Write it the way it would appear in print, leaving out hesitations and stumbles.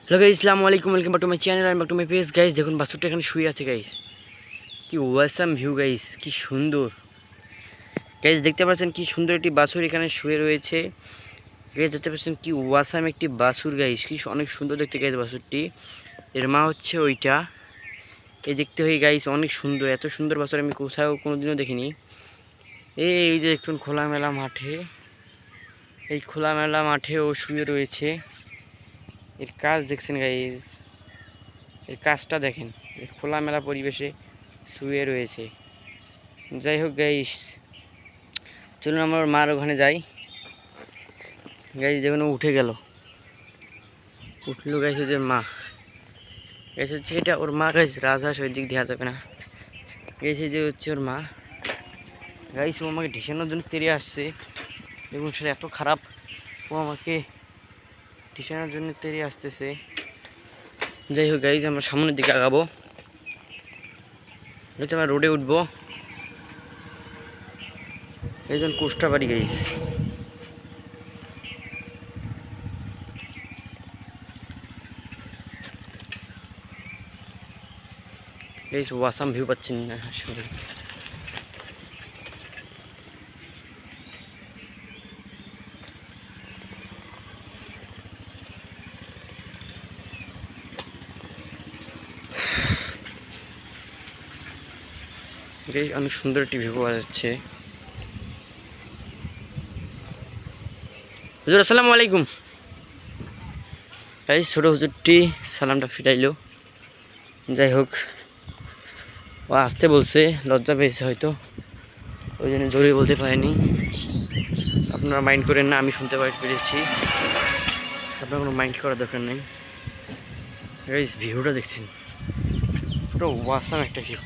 Hello guys, আসসালামু আলাইকুম, welcome back to my channel and back to my page. Guys দেখুন বাছুরটা এখানে শুয়ে আছে গাইস। কি ওয়াসাম ভিউ গাইস, কি সুন্দর গাইস, দেখতে পাচ্ছেন কি সুন্দর একটি বাছুর এখানে শুয়ে রয়েছে গাইস। দেখতে পাচ্ছেন কি ওয়াসাম একটি বাছুর গাইস, কি অনেক সুন্দর দেখতে গাইস বাছুরটি। এর মা হচ্ছে ওইটা, এই দেখতে হই গাইস অনেক সুন্দর। এত সুন্দর বাছুর আমি কোথাও কোনোদিনও দেখিনি। এই যে একটু খোলামেলা মাঠে, এই খোলামেলা মাঠে ও শুয়ে রয়েছে। এর কাজ দেখছেন গাইস, এর কাজটা দেখেন, খোলামেলা পরিবেশে শুয়ে রয়েছে। যাই হোক গাইস, চলুন আমার মার ওখানে যাই গাইস। যেখানে উঠে গেল, উঠলো গাইস ওদের মা গাইস। হচ্ছে এটা ওর মা গাইস, রাজহাঁস ওই দিক দেওয়া যাবে না গাইস। এই যে হচ্ছে ওর মা গাইস। ও আমাকে ঢিসানোর জন্য তেড়ে আসছে, দেখুন সেটা এত খারাপ। ও আমাকে ঢিসানোর জন্য তেড়ে আসতেছে। যাই হোক গাইস, আমরা সামনের দিকে আগাবো গাইস, আমরা রোডে উঠবো। এই যেন কোষ্টা বাড়ি গাইস। গাইস ওয়াসাম ভিউ পাচ্ছেন না আসলে। গাইস অনেক সুন্দর একটি ভিউ পাওয়া যাচ্ছে। হুজুর আসসালামু আলাইকুম। গাইস ছোটো হুজুরটি সালামটা ফিরাইলো। যাই হোক, ও আসতে বলছে, লজ্জা পেয়েছে হয়তো, ওই জন্য জোরে বলতে পারেনি। আপনারা মাইন্ড করেন না, আমি শুনতে পেরেছি, আপনার কোনো মাইন্ড করার দরকার নেই। গাইস ভিউটা দেখছেন, পুরো ওয়াসাম একটা ভিউ।